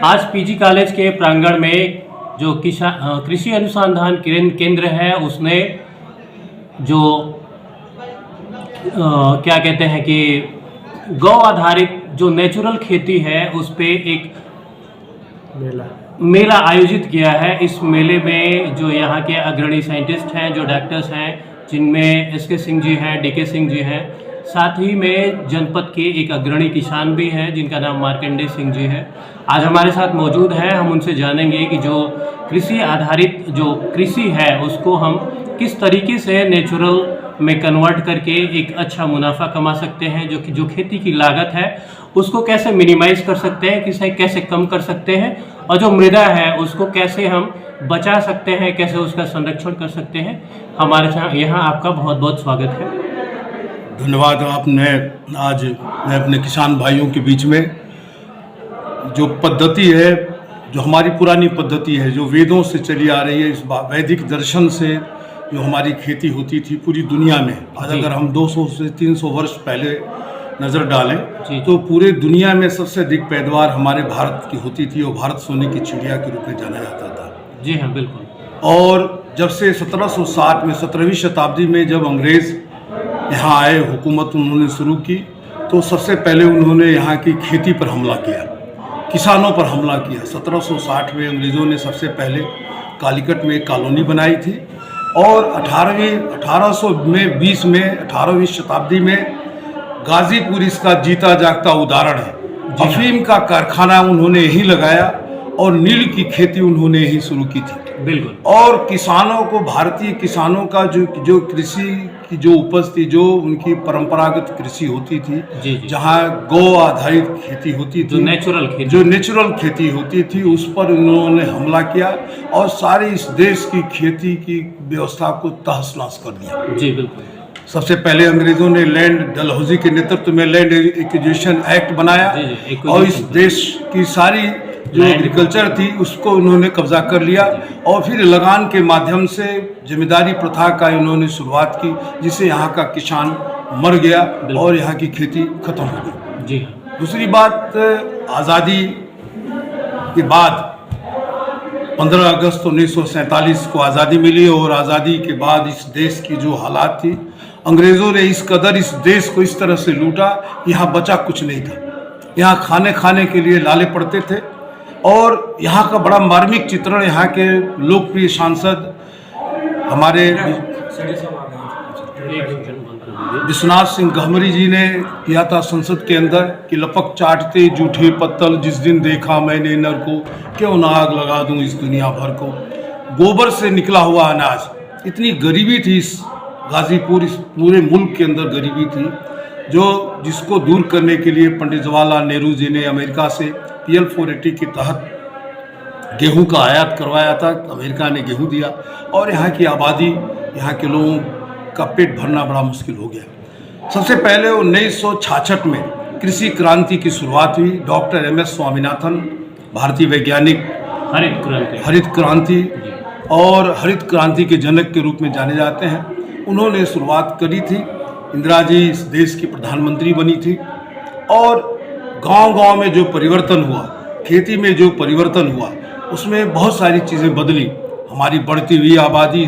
आज PG college के प्रांगण में जो कृषि अनुसंधान केंद्र है उसने जो क्या कहते हैं कि गौ आधारित जो नेचुरल खेती है उस पे एक मेला आयोजित किया है। इस मेले में जो यहाँ के अग्रणी साइंटिस्ट हैं, जो डॉक्टर्स हैं, जिनमें एस के सिंह जी हैं, डी के सिंह जी हैं, साथ ही में जनपद के एक अग्रणी किसान भी हैं जिनका नाम मार्कंडेय सिंह जी है, आज हमारे साथ मौजूद हैं। हम उनसे जानेंगे कि जो कृषि आधारित जो कृषि है उसको हम किस तरीके से नेचुरल में कन्वर्ट करके एक अच्छा मुनाफा कमा सकते हैं, जो खेती की लागत है उसको कैसे मिनिमाइज कर सकते हैं, कैसे कम कर सकते हैं, और जो मृदा है उसको कैसे हम बचा सकते हैं, कैसे उसका संरक्षण कर सकते हैं। हमारे यहाँ आपका बहुत बहुत स्वागत है। धन्यवाद। आपने आज मैं अपने किसान भाइयों के बीच में जो पद्धति है, जो हमारी पुरानी पद्धति है, जो वेदों से चली आ रही है, इस वैदिक दर्शन से जो हमारी खेती होती थी पूरी दुनिया में, आज अगर हम 200 से 300 वर्ष पहले नज़र डालें तो पूरे दुनिया में सबसे अधिक पैदावार हमारे भारत की होती थी और भारत सोने की चिड़िया के रूप में जाना जाता था। जी हाँ, बिल्कुल। और जब से 1760 में 17वीं शताब्दी में जब अंग्रेज़ यहाँ आए, हुकूमत उन्होंने शुरू की, तो सबसे पहले उन्होंने यहाँ की खेती पर हमला किया, किसानों पर हमला किया। 1760 में अंग्रेज़ों ने सबसे पहले कालीकट में एक कॉलोनी बनाई थी और 18वीं शताब्दी में गाजीपुर इसका जीता जागता उदाहरण है। अफीम का कारखाना उन्होंने यहीं लगाया और नील की खेती उन्होंने यहीं शुरू की थी। बिल्कुल। और किसानों को, भारतीय किसानों का जो कृषि की जो उपज थी, जो उनकी परंपरागत कृषि होती थी, जहाँ गौ आधारित खेती होती थी, जो नेचुरल खेती होती थी, उस पर उन्होंने हमला किया और सारी इस देश की खेती की व्यवस्था को तहस नहस कर दिया। जी बिल्कुल। सबसे पहले अंग्रेजों ने लैंड, डलहौजी के नेतृत्व में लैंड एक्विजिशन एक्ट बनाया और इस देश की सारी जो एग्रीकल्चर थी उसको उन्होंने कब्जा कर लिया और फिर लगान के माध्यम से जमींदारी प्रथा का इन्होंने शुरुआत की, जिससे यहाँ का किसान मर गया और यहाँ की खेती खत्म हो गई। जी। दूसरी बात, आज़ादी के बाद 15 अगस्त 1947 को आज़ादी मिली और आज़ादी के बाद इस देश की जो हालात थी, अंग्रेज़ों ने इस कदर इस देश को इस तरह से लूटा, यहाँ बचा कुछ नहीं था। यहाँ खाने के लिए लाले पड़ते थे और यहाँ का बड़ा मार्मिक चित्रण यहाँ के लोकप्रिय सांसद हमारे विश्वनाथ सिंह गहमरी जी ने किया था संसद के अंदर कि लपक चाटते जूठे पत्तल, जिस दिन देखा मैंने नर को, क्यों ना आग लगा दूं इस दुनिया भर को। गोबर से निकला हुआ अनाज, इतनी गरीबी थी इस गाजीपुर, इस पूरे मुल्क के अंदर गरीबी थी, जिसको दूर करने के लिए पंडित जवाहरलाल नेहरू जी ने अमेरिका से PL 480 के तहत गेहूं का आयात करवाया था। अमेरिका ने गेहूं दिया और यहाँ की आबादी, यहाँ के लोगों का पेट भरना बड़ा मुश्किल हो गया। सबसे पहले 1966 में कृषि क्रांति की शुरुआत हुई। डॉक्टर MS स्वामीनाथन, भारतीय वैज्ञानिक, हरित क्रांति और हरित क्रांति के जनक के रूप में जाने जाते हैं, उन्होंने शुरुआत करी थी। इंदिरा जी इस देश की प्रधानमंत्री बनी थी और गांव-गांव में जो परिवर्तन हुआ, खेती में जो परिवर्तन हुआ, उसमें बहुत सारी चीज़ें बदली। हमारी बढ़ती हुई आबादी,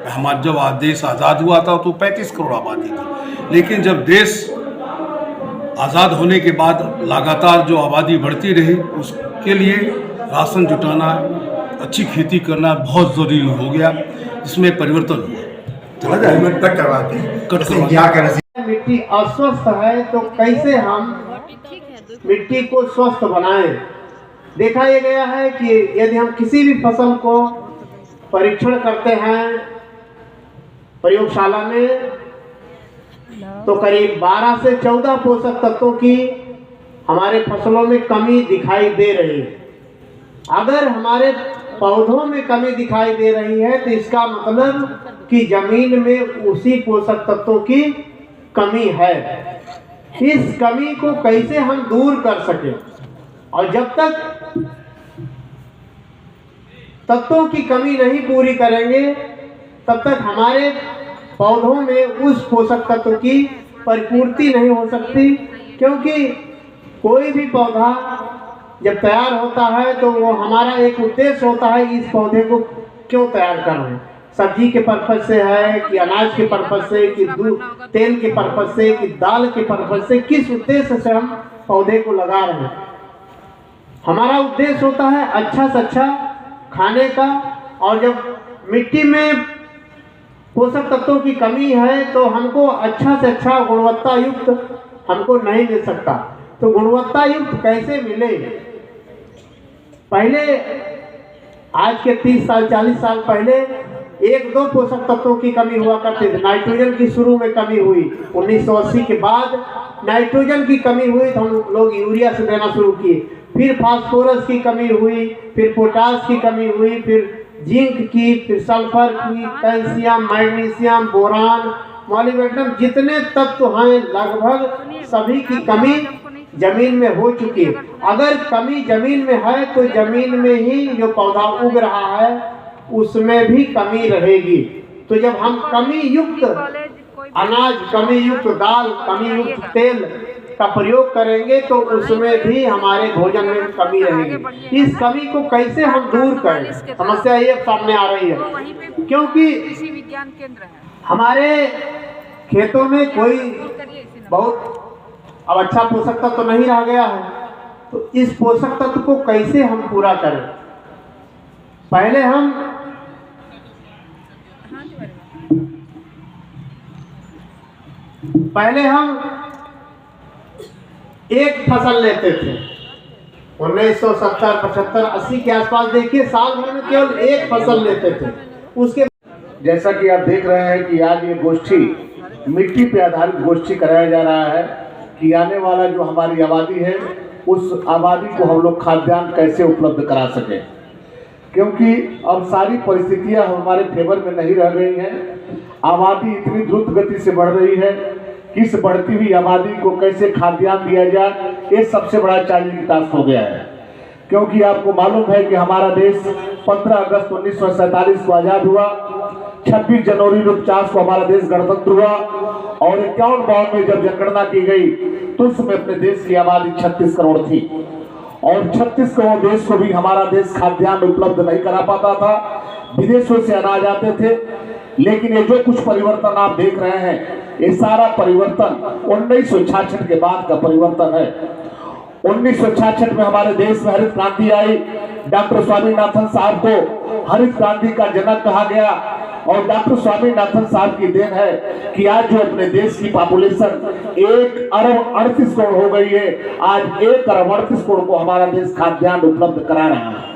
हमारा जब देश आज़ाद हुआ था तो 35 करोड़ आबादी थी, लेकिन जब देश आज़ाद होने के बाद लगातार जो आबादी बढ़ती रही, उसके लिए राशन जुटाना, अच्छी खेती करना बहुत ज़रूरी हो गया, जिसमें परिवर्तन हुआ। मिट्टी अस्वस्थ है तो कैसे हम मिट्टी को स्वस्थ बनाएं। देखा यह गया है कि यदि हम किसी भी फसल को परीक्षण करते हैं प्रयोगशाला में, तो करीब 12 से 14 पोषक तत्वों की हमारे फसलों में कमी दिखाई दे रही है। अगर हमारे पौधों में कमी दिखाई दे रही है तो इसका मतलब कि जमीन में उसी पोषक तत्वों की कमी है। इस कमी को कैसे हम दूर कर सकें, और जब तक तत्वों की कमी नहीं पूरी करेंगे तब तक हमारे पौधों में उस पोषक तत्व की परिपूर्ति नहीं हो सकती, क्योंकि कोई भी पौधा जब तैयार होता है तो वो हमारा एक उद्देश्य होता है, इस पौधे को क्यों तैयार कर रहे हैं, सब्जी के पर्पज से है कि अनाज के पर्पज से कि दूध तेल के पर्पज से कि दाल के पर्पज से, किस उद्देश्य से हम पौधे को लगा रहे हैं। हमारा उद्देश्य होता है अच्छा से अच्छा खाने का, और जब मिट्टी में पोषक तत्वों की कमी है तो हमको अच्छा से अच्छा गुणवत्ता युक्त हमको नहीं मिल सकता। तो गुणवत्ता युक्त कैसे मिले? पहले आज के 30 साल 40 साल पहले 1-2 पोषक तत्वों की कमी हुआ करती थी। नाइट्रोजन की शुरू में कमी हुई, 1980 के बाद नाइट्रोजन की कमी हुई तो हम लोग यूरिया से देना शुरू किए। फिर फास्फोरस की कमी हुई, फिर पोटास की कमी हुई, फिर जिंक की, फिर सल्फर की, कैल्शियम, मैग्नीशियम, बोरान, मॉलिब्डेनम, जितने तत्व हैं लगभग सभी की कमी जमीन में हो चुकी है। अगर कमी जमीन में है तो जमीन में ही जो पौधा उग रहा है उसमें भी कमी रहेगी। तो जब हम कमी युक्त अनाज, कमी युक्त दाल, कमी युक्त तेल का प्रयोग करेंगे तो उसमें भी हमारे भोजन में कमी रहेगी। इस कमी को कैसे हम दूर करें, समस्या ये सामने आ रही है, क्योंकि हमारे खेतों में कोई बहुत अब अच्छा पोषक तत्व तो नहीं रह गया है। तो इस पोषक तत्व को कैसे हम पूरा करें? पहले हम एक फसल लेते थे 1970, 75, 80 के आसपास। देखिए साल भर में केवल एक फसल लेते थे। उसके जैसा कि आप देख रहे हैं कि आज ये गोष्ठी मिट्टी पे आधारित गोष्ठी कराया जा रहा है कि आने वाला जो हमारी आबादी है उस आबादी को हम लोग खाद्यान्न कैसे उपलब्ध करा सकें, क्योंकि अब सारी परिस्थितियां हमारे फेवर में नहीं रह गई हैं। आबादी इतनी द्रुत गति से बढ़ रही है कि इस बढ़ती हुई आबादी को कैसे खाद्यान्न दिया जाए, ये सबसे बड़ा चैलेंजिंग टास्क हो गया है। क्योंकि आपको मालूम है कि हमारा देश 15 अगस्त 1947 को आज़ाद हुआ, 26 जनवरी 1949 को हमारा देश गणतंत्र हुआ, और 51-52 में जब जनगणना की गई तो उसमें अपने देश की आबादी 36 करोड़ थी, और 36 करोड़ देश को भी हमारा देश खाद्यान्न उपलब्ध नहीं करा पाता था। विदेशों से अनाज आते थे। लेकिन ये जो कुछ परिवर्तन आप देख रहे हैं, ये सारा परिवर्तन 1966 के बाद का परिवर्तन है। 1966 में हमारे देश में हरित क्रांति आई। डॉक्टर स्वामीनाथन साहब को हरित क्रांति का जनक कहा गया, और डॉक्टर स्वामीनाथन साहब की देन है कि आज जो अपने देश की पॉपुलेशन 1 अरब 38 करोड़ हो गई है, आज 1 अरब 38 करोड़ को हमारा देश खाद्यान्न उपलब्ध करा रहा है।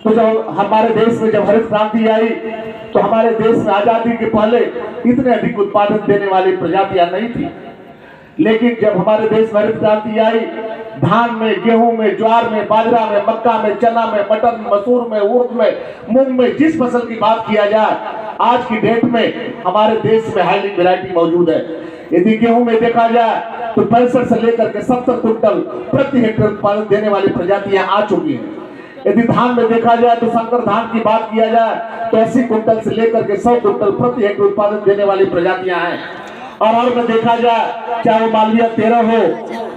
तो जब हमारे देश में जब हरित क्रांति आई तो हमारे देश में आजादी के पहले इतने अधिक उत्पादन देने वाली प्रजातियां नहीं थी। लेकिन जब हमारे देश में हरित क्रांति आई, धान में, गेहूं में, ज्वार में, बाजरा में, मक्का में, चना में, मटर में, मसूर में, उड़द में, मूंग में, जिस फसल की बात किया जाए, आज की डेट में हमारे देश में हाईब्रिड वैरायटी मौजूद है। यदि गेहूं में देखा जाए तो 65 से लेकर के 70 क्विंटल प्रति हेक्टेयर उत्पादन देने वाली प्रजातियां आ चुकी हैं। यदि धान में देखा जाए तो संकर धान की बात किया जाए तो 80 क्विंटल से लेकर के 100 क्विंटल प्रति हेक्टेयर उत्पादन देने वाली प्रजातियां हैं। और में देखा जाए चाहे वो मालवीय 13 हो,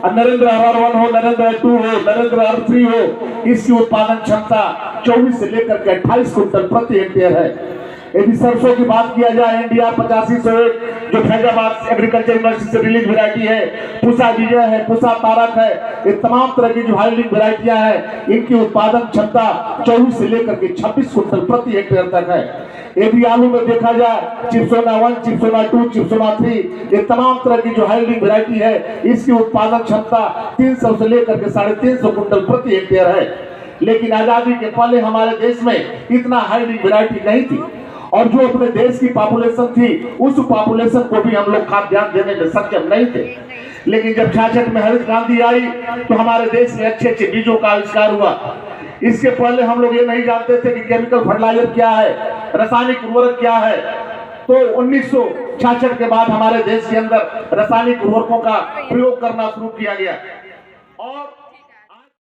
नरेंद्र RR1 हो, नरेंद्र 2 हो, नरेंद्र R3 हो, इसकी उत्पादन क्षमता 24 से लेकर के 28 क्विंटल प्रति हेक्टेयर है। यदि सरसों की बात किया जाए, इंडिया 8501 जो फैजाबाद एग्रीकल्चर यूनिवर्सिटी से रिलीज वैरायटी है, पूसा विजय है, पूसा तारक है, ये तमाम तरह की जो हाईब्रिड वैरायटियां हैं, इनकी उत्पादन क्षमता 24 से लेकर के 26 क्विंटल प्रति हेक्टेयर तक है। यदि आलू में देखा जाए चिप्सोना 1, चिप्सोना 2, चिप्सोना 3, ये तमाम तरह की जो हाईब्रिड वैरायटी है, इसकी उत्पादन क्षमता 300 से लेकर के 350 क्विंटल प्रति हेक्टेयर है। लेकिन आजादी के पहले हमारे देश में इतना हाईब्रिड वैरायटी नहीं थी, और जो अपने देश की पॉपुलेशन थी उस पॉपुलेशन को भी हम लोग खाद्यान्न देने में सक्षम नहीं थे। लेकिन जब 66 में हरित क्रांति आई तो हमारे देश में अच्छे अच्छे बीजों का आविष्कार हुआ। इसके पहले हम लोग ये नहीं जानते थे कि केमिकल फर्टिलाइजर क्या है, रासायनिक उर्वरक क्या है। तो 1966 के बाद हमारे देश के अंदर रासायनिक उर्वरकों का प्रयोग करना शुरू किया गया, और